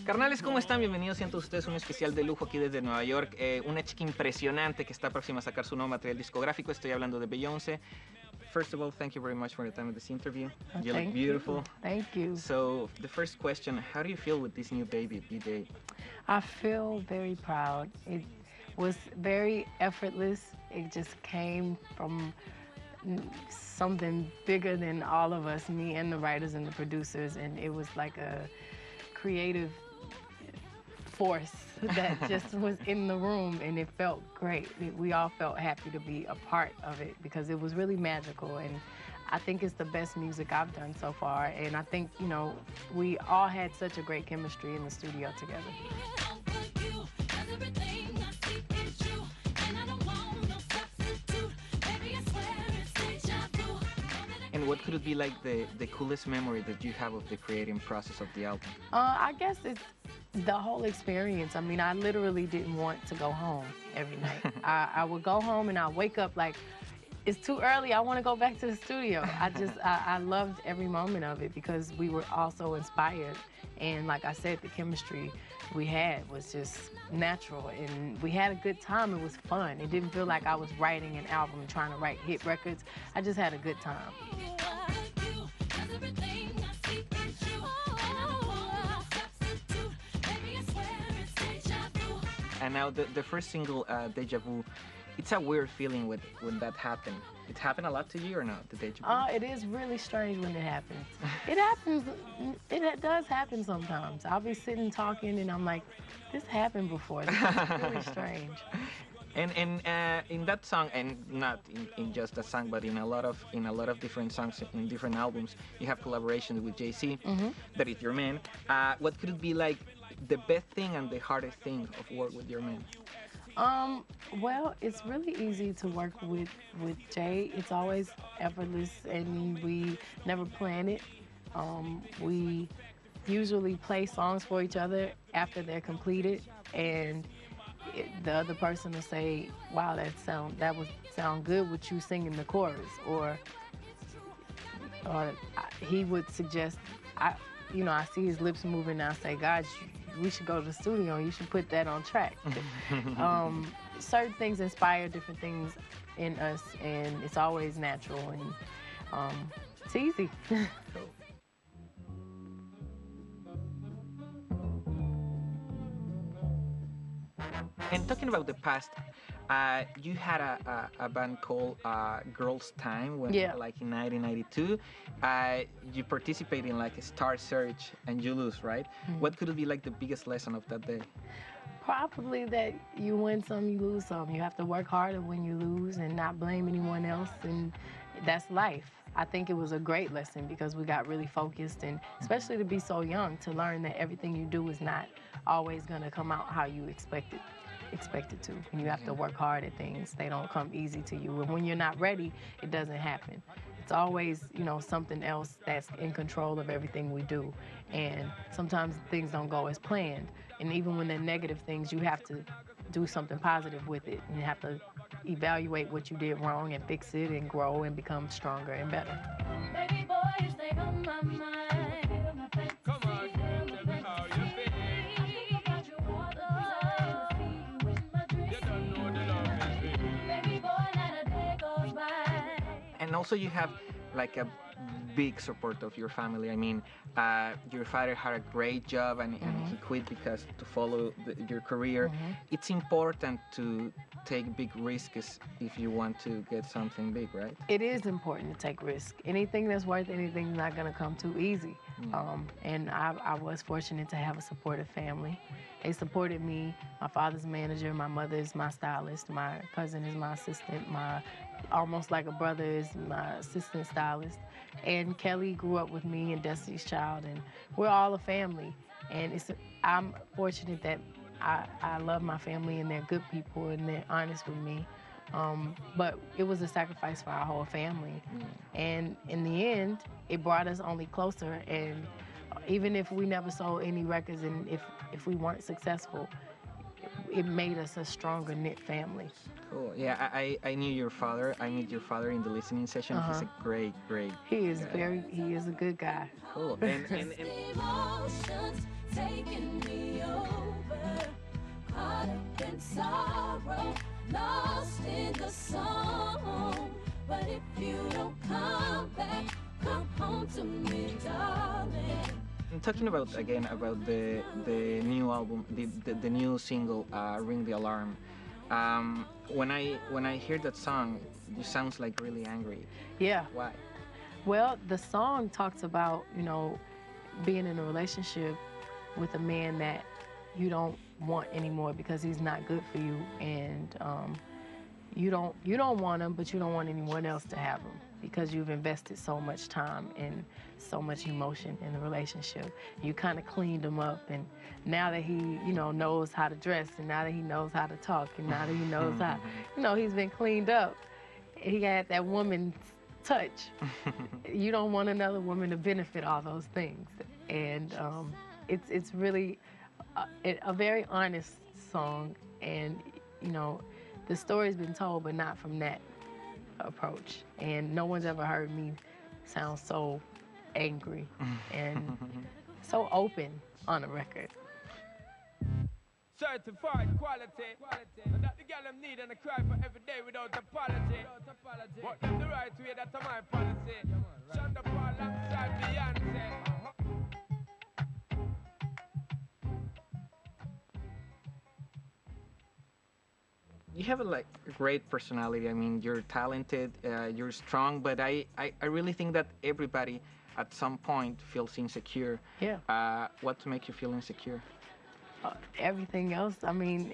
Carnales, ¿cómo están? Bienvenidos sean todos ustedes a un especial de lujo aquí desde Nueva York. Una chica impresionante que está próxima a sacar su nuevo material discográfico. Estoy hablando de Beyonce. First of all, thank you very much for the time of this interview. You look beautiful. Thank you. So, the first question, how do you feel with this new baby, BJ? I feel very proud. It was very effortless. It just came from something bigger than all of us, me and the writers and the producers, and it was like a creative force that just was in the room, and it felt great. We all felt happy to be a part of it because it was really magical, and I think it's the best music I've done so far, and I think, you know, we all had such a great chemistry in the studio together. And what could it be like the coolest memory that you have of the creating process of the album? I guess it's the whole experience. I mean, I literally didn't want to go home every night. I would go home and I'd wake up like, it's too early, I want to go back to the studio. I loved every moment of it because we were all so inspired. And like I said, the chemistry we had was just natural, and we had a good time. It was fun. It didn't feel like I was writing an album and trying to write hit records. I just had a good time. And now the first single, Deja Vu, it's a weird feeling when that happened. It happened a lot to you or not, the Deja Vu? It is really strange when it happens. It happens, it does happen sometimes. I'll be sitting talking and I'm like, this happened before. This is really strange. And in that song, and not in just that song, but in a lot of different songs in different albums, you have collaborations with JayZ, that is your man. What could it be like the best thing and the hardest thing of work with your man? Well, it's really easy to work with Jay. It's always effortless, and we never plan it. We usually play songs for each other after they're completed, and the other person will say, "Wow, that would sound good with you singing the chorus," or he would suggest, I see his lips moving, and I say, "God, we should go to the studio. You should put that on track." Certain things inspire different things in us, and it's always natural, and it's easy. And talking about the past, you had a band called Girls Time like in 1992. You participate in like a Star Search and you lose, right? What could it be like the biggest lesson of that day? Probably that you win some, you lose some. You have to work harder when you lose and not blame anyone else, and that's life. I think it was a great lesson because we got really focused, and especially to be so young, to learn that everything you do is not always going to come out how you expect it to. And you have to work hard at things. They don't come easy to you. And when you're not ready, it doesn't happen. It's always, something else that's in control of everything we do. And sometimes things don't go as planned. And even when they're negative things, you have to do something positive with it. And you have to evaluate what you did wrong and fix it and grow and become stronger and better. Baby boy, you stay on my mind. Come on, girl, tell me how you feel. I think about you all the time. You don't know the love is real. Baby boy, not a day goes by. And also you have like a big support of your family. I mean, your father had a great job and he quit because to follow your career. It's important to take big risks if you want to get something big, right? It is important to take risks. Anything that's worth anything is not going to come too easy. And I was fortunate to have a supportive family. They supported me. My father's manager, my mother is my stylist, my cousin is my assistant, almost like a brother is my assistant stylist. And Kelly grew up with me and Destiny's Child, and we're all a family. And I'm fortunate that I love my family, and they're good people, and they're honest with me. But it was a sacrifice for our whole family. And in the end, it brought us only closer. And even if we never sold any records, and if we weren't successful, it made us a stronger knit family. Cool. Yeah, I knew your father. I met your father in the listening session. He's a great He is guy. he is a good guy. Cool. And Emotions taking me over, caught up in sorrow, lost in the song. But if you don't come back, come home to me, darling. I'm talking about again about the new album, the new single, "Ring the Alarm." When I hear that song, it sounds like really angry. Yeah. Why? Well, the song talks about, being in a relationship with a man that you don't want anymore because he's not good for you, and you don't want him, but you don't want anyone else to have him because you've invested so much time and so much emotion in the relationship. You kind of cleaned him up, and now that he, knows how to dress, and now that he knows how to talk, and now that he knows how, he's been cleaned up. He had that woman's touch. You don't want another woman to benefit all those things, and it's really a very honest song, and the story's been told, but not from that approach. And no one's ever heard me sound so angry and so open on a record. Certified quality. And that the girl them need and I cry for every day without apology. What them the right way, that's my policy. Shonda Paul alongside Beyonce. You have a great personality. I mean, you're talented, you're strong, but I really think that everybody at some point feels insecure. Yeah. What to make you feel insecure? Everything else, I mean,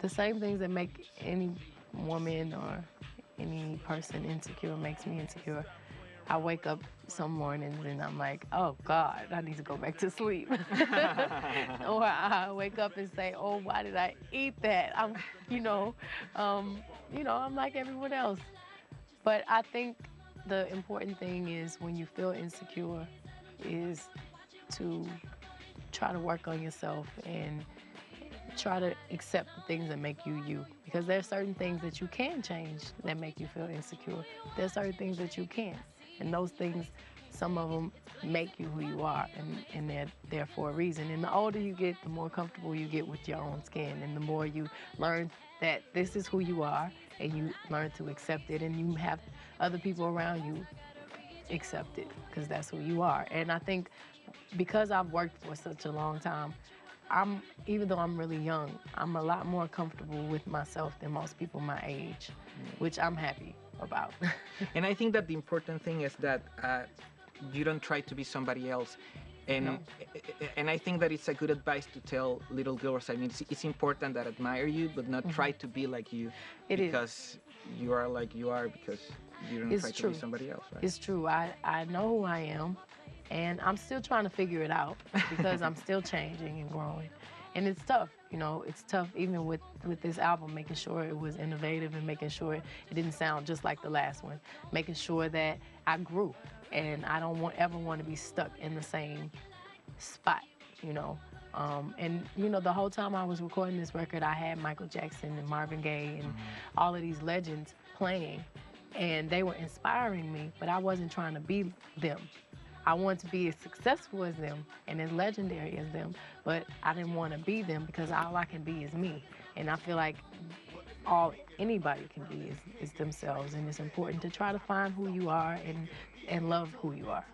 the same things that make any woman or any person insecure makes me insecure. I wake up some mornings and I'm like, oh God, I need to go back to sleep. Or I wake up and say, oh, why did I eat that? I'm like everyone else. But I think the important thing is when you feel insecure is to try to work on yourself and try to accept the things that make you you. Because there are certain things that you can change that make you feel insecure. There are certain things that you can't. And those things, some of them make you who you are, and they're there for a reason. And the older you get, the more comfortable you get with your own skin, and the more you learn that this is who you are, and you learn to accept it, and you have other people around you accept it, because that's who you are. And I think because I've worked for such a long time, even though I'm really young, I'm a lot more comfortable with myself than most people my age, which I'm happy about. And I think that the important thing is that you don't try to be somebody else. And No. and I think that it's a good advice to tell little girls. I mean, it's important that admire you, but not try to be like you. It is. Because you are like you are because you don't It's try to true. be somebody else, right? It's true. I know who I am, and I'm still trying to figure it out because I'm still changing and growing. And it's tough, it's tough even with this album, making sure it was innovative and making sure it didn't sound just like the last one, making sure that I grew and I don't ever want to be stuck in the same spot, And, the whole time I was recording this record, I had Michael Jackson and Marvin Gaye and all of these legends playing, and they were inspiring me, but I wasn't trying to be them. I wanted to be as successful as them and as legendary as them, but I didn't want to be them because all I can be is me. And I feel like all anybody can be is themselves, and it's important to try to find who you are and love who you are.